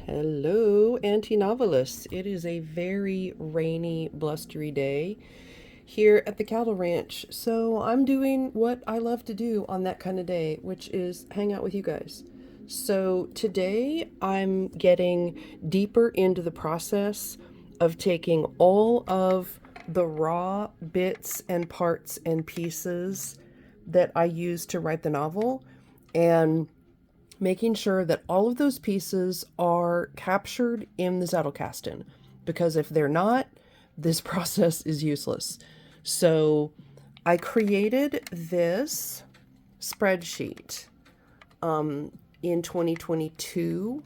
Hello, anti-novelists. It is a very rainy, blustery day here at the cattle ranch. So I'm doing what I love to do on that kind of day, which is hang out with you guys. So today I'm getting deeper into the process of taking all of the raw bits and parts and pieces that I use to write the novel and making sure that all of those pieces are captured in the Zettelkasten, because if they're not, this process is useless. So I created this spreadsheet in 2022.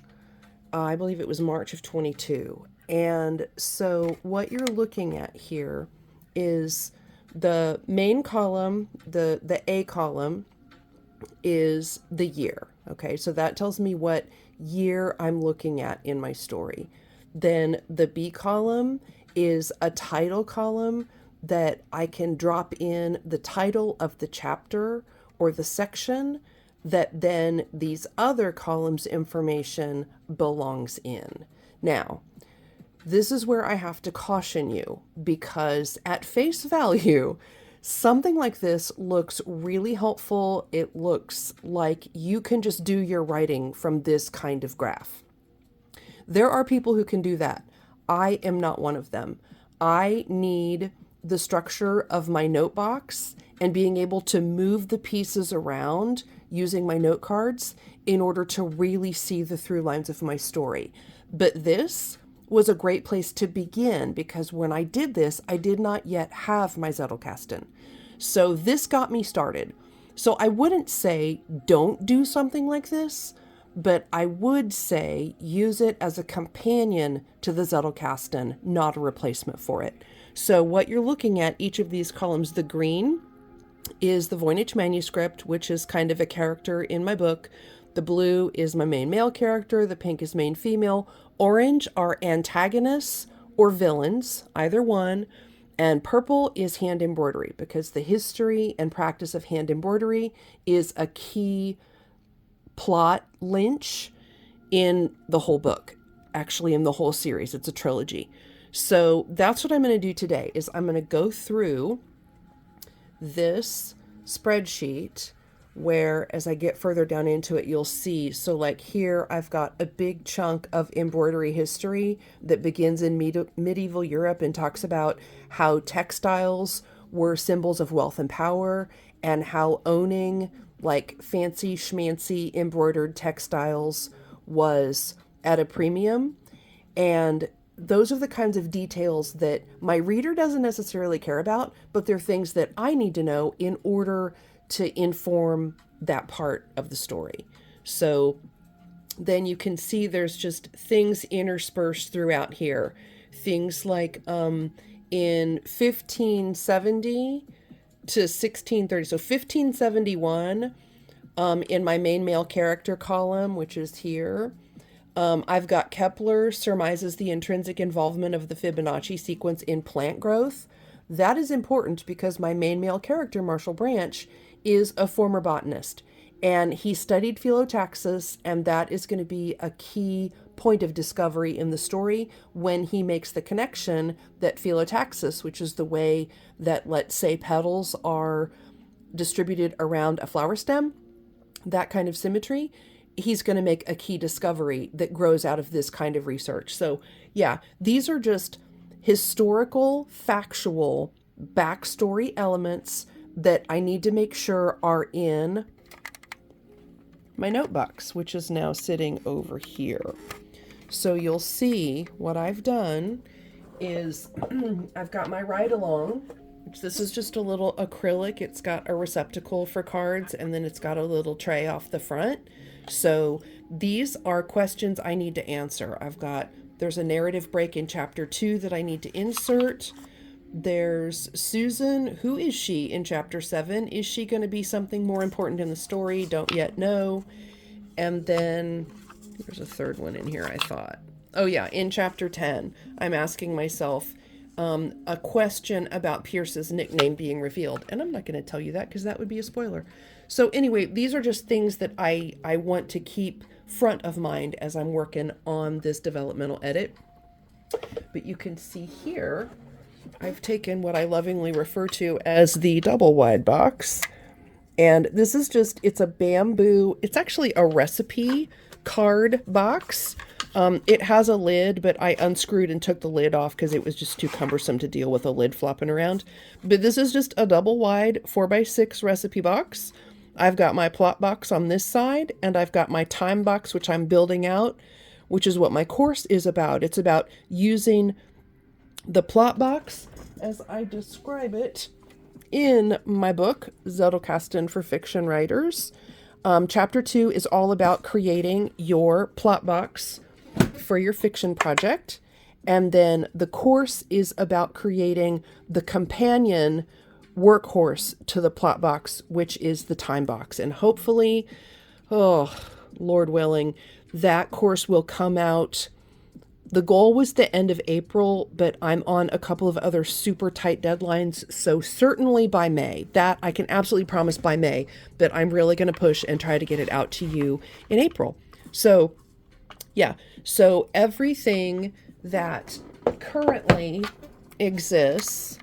I believe it was March of 22. And so what you're looking at here is the main column, the A column is the year. Okay, so that tells me what year I'm looking at in my story. Then the B column is a title column that I can drop in the title of the chapter or the section that then these other columns information belongs in. Now, this is where I have to caution you, because at face value, something like this looks really helpful. It looks like you can just do your writing from this kind of graph. There are people who can do that. I am not one of them. I need the structure of my note box and being able to move the pieces around using my note cards in order to really see the through lines of my story. But this was a great place to begin, because when I did this, I did not yet have my Zettelkasten. So this got me started. So I wouldn't say don't do something like this, but I would say use it as a companion to the Zettelkasten, not a replacement for it. So what you're looking at, each of these columns, the green is the Voynich manuscript, which is kind of a character in my book. The blue is my main male character. The pink is main female. Orange are antagonists or villains, either one. And purple is hand embroidery, because the history and practice of hand embroidery is a key plot lynch in the whole book, actually in the whole series. It's a trilogy. So that's what I'm going to do today, is I'm going to go through this spreadsheet where, as I get further down into it, you'll see. So like here, I've got a big chunk of embroidery history that begins in medieval Europe and talks about how textiles were symbols of wealth and power, and how owning like fancy schmancy embroidered textiles was at a premium. And those are the kinds of details that my reader doesn't necessarily care about, but they're things that I need to know in order to inform that part of the story. So then you can see there's just things interspersed throughout here. Things like in 1570 to 1630. So 1571, in my main male character column, which is here, I've got Kepler surmises the intrinsic involvement of the Fibonacci sequence in plant growth. That is important because my main male character, Marshall Branch, is a former botanist, and he studied Phyllotaxis, and that is going to be a key point of discovery in the story when he makes the connection that Phyllotaxis, which is the way that, let's say, petals are distributed around a flower stem, that kind of symmetry, he's going to make a key discovery that grows out of this kind of research. So yeah, these are just historical, factual backstory elements that I need to make sure are in my note box, which is now sitting over here. So you'll see what I've done is I've got my ride along, which this is just a little acrylic. It's got a receptacle for cards, and then it's got a little tray off the front. So these are questions I need to answer. There's a narrative break in chapter 2 that I need to insert. There's Susan. Who is she in chapter 7? Is she going to be something more important in the story? Don't yet know. And then there's a third one in here, I thought. Oh yeah, in chapter 10, I'm asking myself a question about Pierce's nickname being revealed. And I'm not going to tell you that because that would be a spoiler. So anyway, these are just things that I want to keep front of mind as I'm working on this developmental edit. But you can see here, I've taken what I lovingly refer to as the double wide box. And this is just, it's a bamboo, it's actually a recipe card box. It has a lid, but I unscrewed and took the lid off because it was just too cumbersome to deal with a lid flopping around. But this is just a double wide 4x6 recipe box. I've got my plot box on this side, and I've got my time box, which I'm building out, which is what my course is about. It's about using the plot box as I describe it in my book, Zettelkasten for Fiction Writers. Chapter 2 is all about creating your plot box for your fiction project. And then the course is about creating the companion workhorse to the plot box, which is the time box. And hopefully, oh, Lord willing, that course will come out. The goal was the end of April, but I'm on a couple of other super tight deadlines. So certainly by May, that I can absolutely promise by May, but I'm really going to push and try to get it out to you in April. So yeah, so everything that currently exists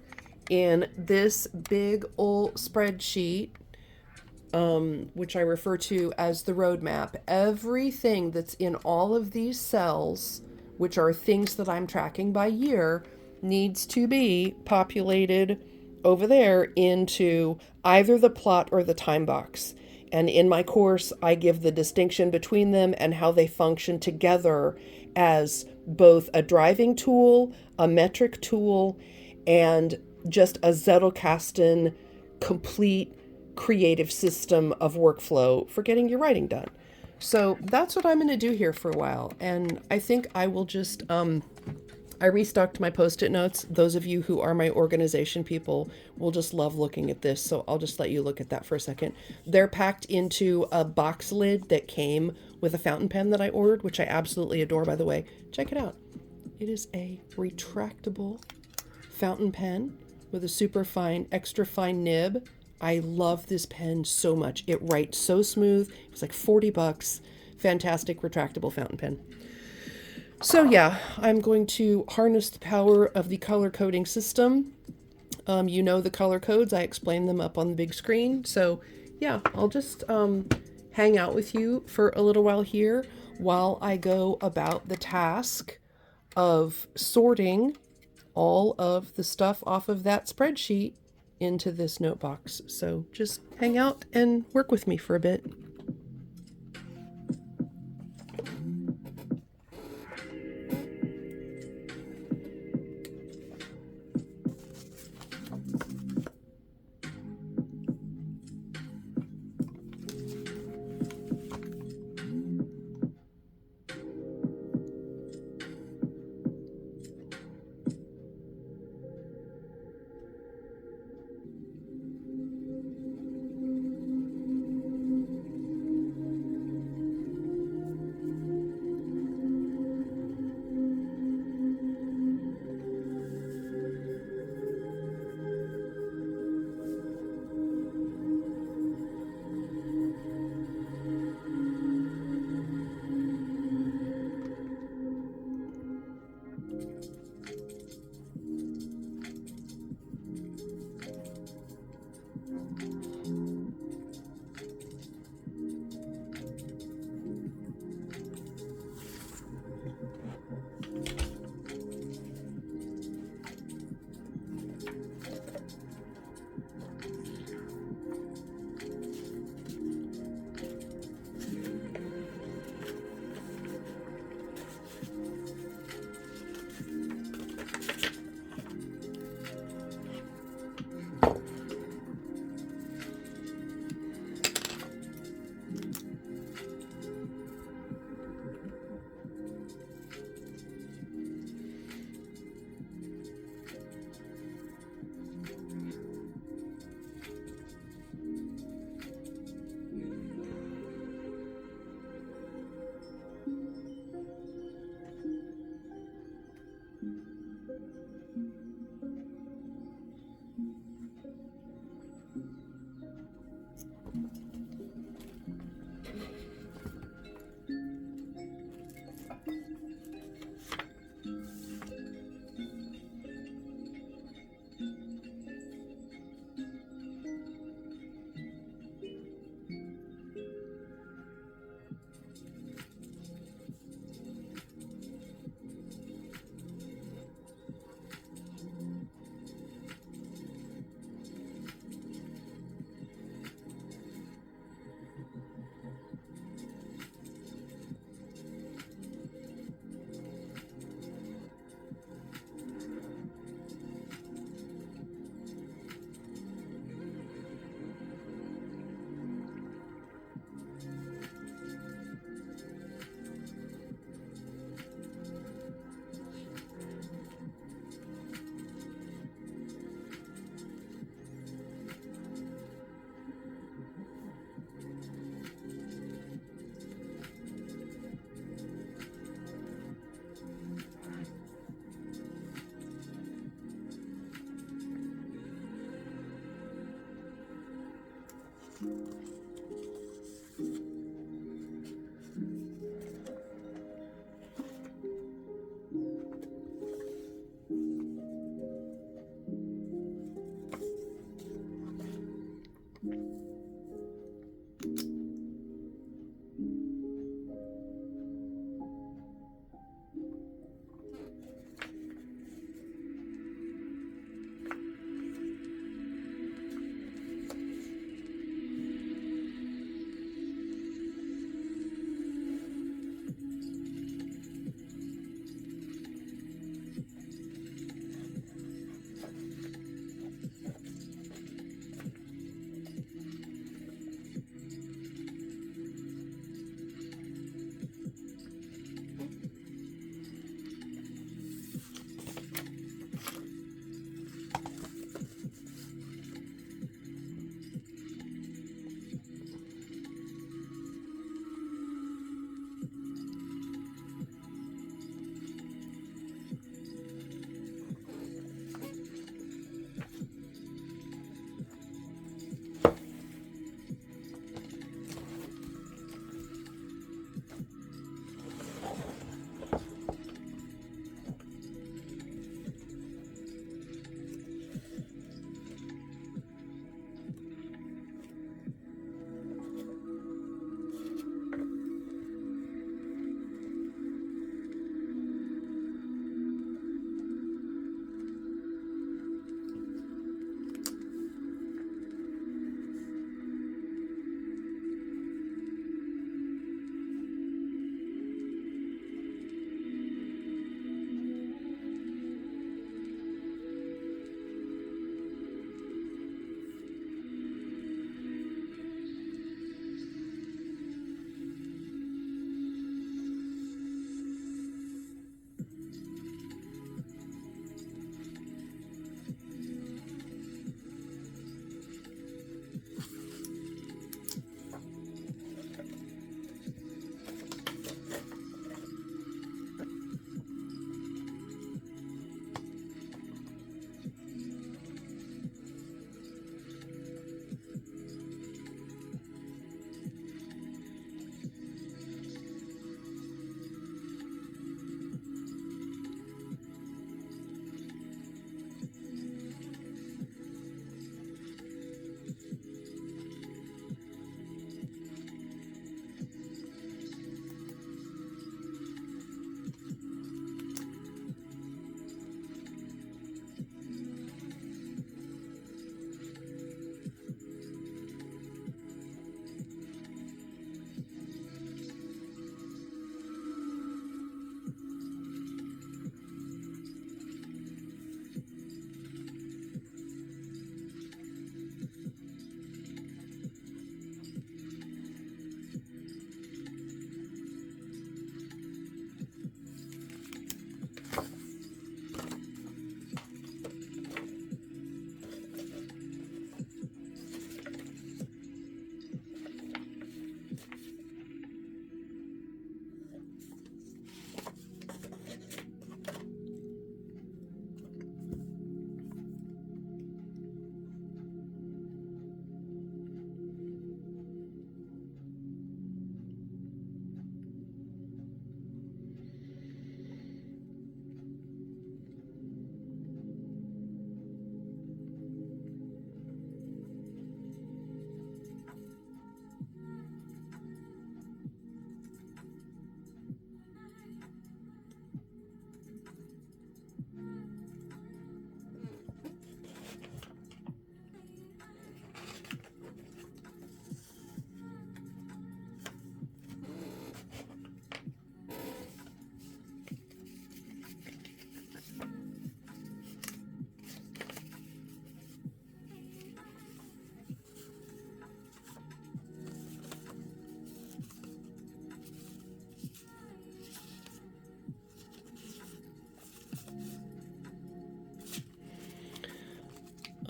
in this big old spreadsheet, which I refer to as the roadmap, everything that's in all of these cells, which are things that I'm tracking by year, needs to be populated over there into either the plot or the time box. And in my course, I give the distinction between them and how they function together as both a driving tool, a metric tool, and just a Zettelkasten complete creative system of workflow for getting your writing done. So that's what I'm going to do here for a while. And I think I will just, I restocked my Post-it notes. Those of you who are my organization people will just love looking at this. So I'll just let you look at that for a second. They're packed into a box lid that came with a fountain pen that I ordered, which I absolutely adore, by the way. Check it out. It is a retractable fountain pen with a super fine, extra fine nib. I love this pen so much. It writes so smooth. It was like $40. Fantastic retractable fountain pen. So yeah, I'm going to harness the power of the color coding system. You know the color codes. I explain them up on the big screen. So yeah, I'll just hang out with you for a little while here while I go about the task of sorting all of the stuff off of that spreadsheet into this note box. So just hang out and work with me for a bit.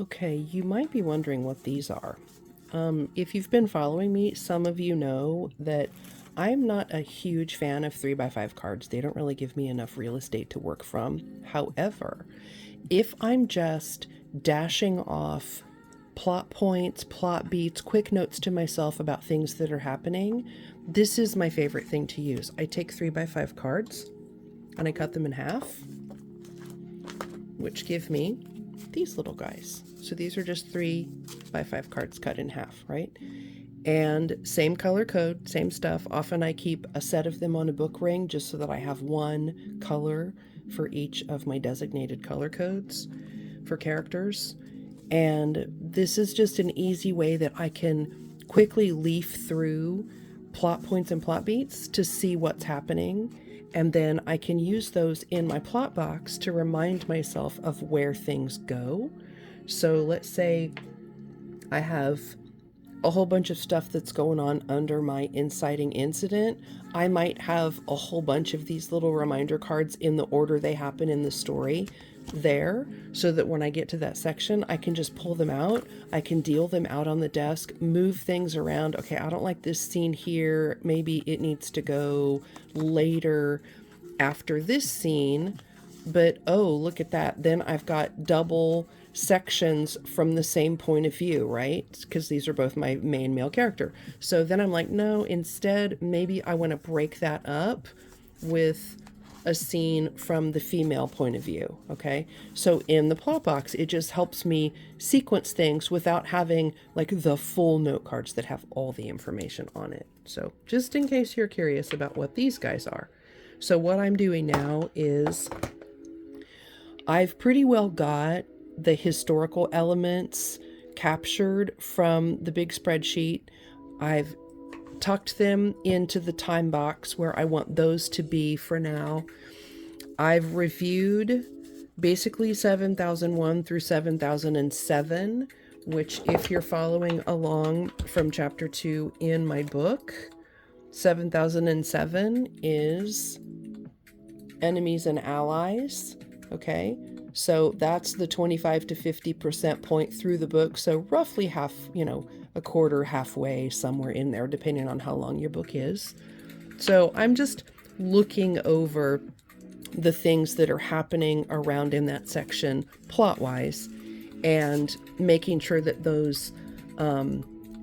Okay, you might be wondering what these are. If you've been following me, some of you know that I'm not a huge fan of 3x5 cards. They don't really give me enough real estate to work from. However, if I'm just dashing off plot points, plot beats, quick notes to myself about things that are happening, this is my favorite thing to use. I take 3x5 cards and I cut them in half, which give me these little guys. So these are just 3x5 cards cut in half, right? And same color code, same stuff. Often I keep a set of them on a book ring just so that I have one color for each of my designated color codes for characters. And this is just an easy way that I can quickly leaf through plot points and plot beats to see what's happening. And then I can use those in my plot box to remind myself of where things go. So let's say I have a whole bunch of stuff that's going on under my inciting incident. I might have a whole bunch of these little reminder cards in the order they happen in the story there, so that when I get to that section, I can just pull them out. I can deal them out on the desk, move things around. Okay, I don't like this scene here. Maybe it needs to go later after this scene. But oh, look at that. Then I've got double sections from the same point of view, right? Because these are both my main male character. So then I'm like, no, instead, maybe I want to break that up with a scene from the female point of view. Okay. So in the plot box, it just helps me sequence things without having like the full note cards that have all the information on it. So just in case you're curious about what these guys are. So what I'm doing now is I've pretty well got the historical elements captured from the big spreadsheet. I've tucked them into the time box where I want those to be for now. I've reviewed basically 7001 through 7007, which if you're following along from chapter 2 in my book, 7007 is enemies and allies. Okay, so that's the 25 to 50% point through the book. So roughly half, a quarter, halfway, somewhere in there, depending on how long your book is. So I'm just looking over the things that are happening around in that section plot-wise and making sure that those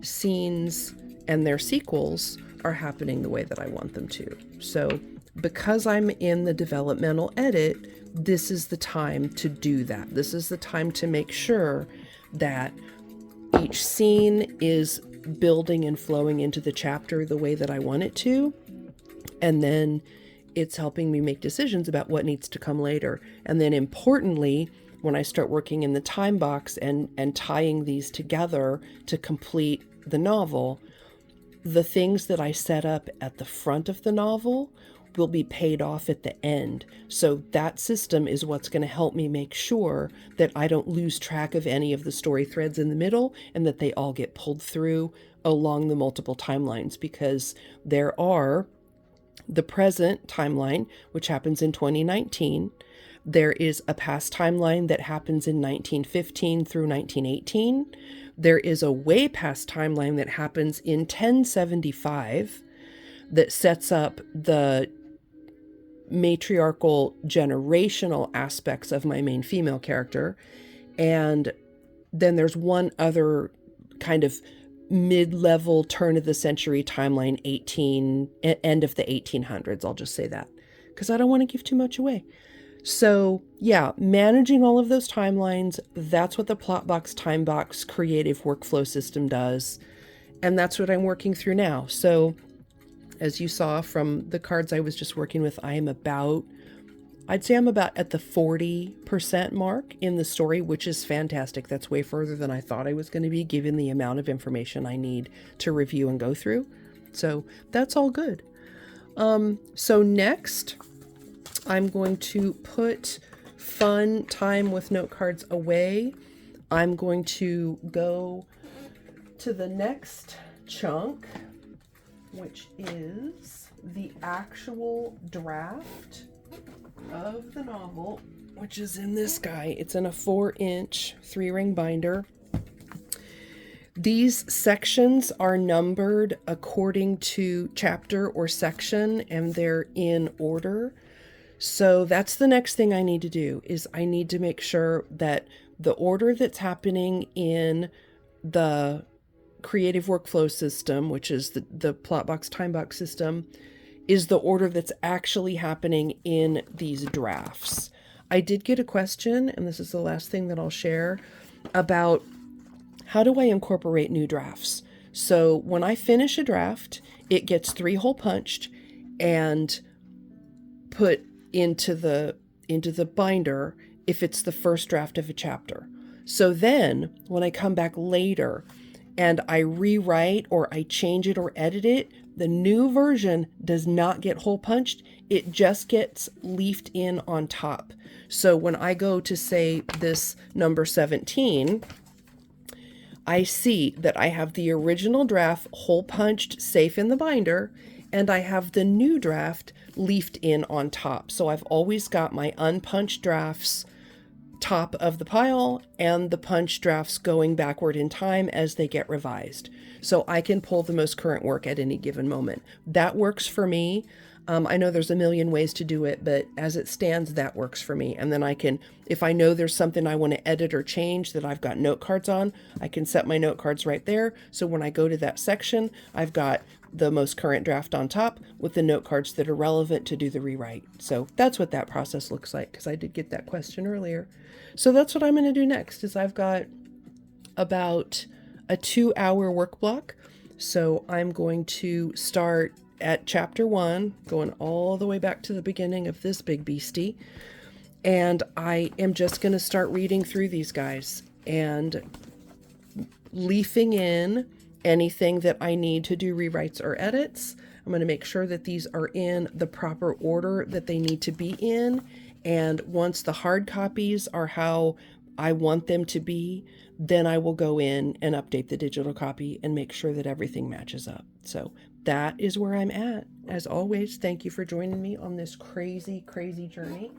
scenes and their sequels are happening the way that I want them to. So because I'm in the developmental edit, this is the time to do that. This is the time to make sure that each scene is building and flowing into the chapter the way that I want it to. And then it's helping me make decisions about what needs to come later. And then importantly, when I start working in the time box and tying these together to complete the novel, the things that I set up at the front of the novel will be paid off at the end. So that system is what's going to help me make sure that I don't lose track of any of the story threads in the middle and that they all get pulled through along the multiple timelines, because there are the present timeline, which happens in 2019. There is a past timeline that happens in 1915 through 1918. There is a way past timeline that happens in 1075 that sets up the matriarchal generational aspects of my main female character. And then there's one other kind of mid-level turn of the century timeline, end of the 1800s. I'll just say that because I don't want to give too much away. So yeah, managing all of those timelines, that's what the plot box time box creative workflow system does. And that's what I'm working through now. So as you saw from the cards I was just working with, I'd say I'm about at the 40% mark in the story, which is fantastic. That's way further than I thought I was going to be, given the amount of information I need to review and go through. So that's all good. So next, I'm going to put fun time with note cards away. I'm going to go to the next chunk, which is the actual draft of the novel. which is in this guy. It's in a 4-inch 3-ring binder. These sections are numbered according to chapter or section, and they're in order. So that's the next thing I need to do, is I need to make sure that the order that's happening in the creative workflow system, which is the Plotbox Timebox system, is the order that's actually happening in these drafts. I did get a question, and this is the last thing that I'll share, about how do I incorporate new drafts? So when I finish a draft, it gets 3-hole punched and put into the binder if it's the first draft of a chapter. So then when I come back later and I rewrite or I change it or edit it, the new version does not get hole punched. It just gets leafed in on top. So when I go to say this number 17, I see that I have the original draft hole punched safe in the binder, and I have the new draft leafed in on top. So I've always got my unpunched drafts top of the pile and the punched drafts going backward in time as they get revised. So I can pull the most current work at any given moment. That works for me. I know there's a million ways to do it, but as it stands, that works for me. And then I can, if I know there's something I want to edit or change that I've got note cards on, I can set my note cards right there. So when I go to that section, I've got the most current draft on top with the note cards that are relevant to do the rewrite. So that's what that process looks like, because I did get that question earlier. So that's what I'm going to do next, is I've got about a 2-hour work block. So I'm going to start at chapter 1, going all the way back to the beginning of this big beastie. And I am just going to start reading through these guys and leafing in anything that I need to do rewrites or edits. I'm going to make sure that these are in the proper order that they need to be in. And once the hard copies are how I want them to be, then I will go in and update the digital copy and make sure that everything matches up. So that is where I'm at. As always, thank you for joining me on this crazy, crazy journey.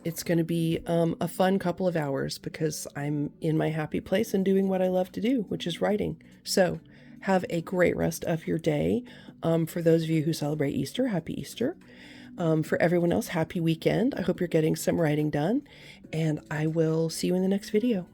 It's going to be a fun couple of hours because I'm in my happy place and doing what I love to do, which is writing. So have a great rest of your day. For those of you who celebrate Easter, happy Easter. For everyone else, happy weekend. I hope you're getting some writing done, and I will see you in the next video.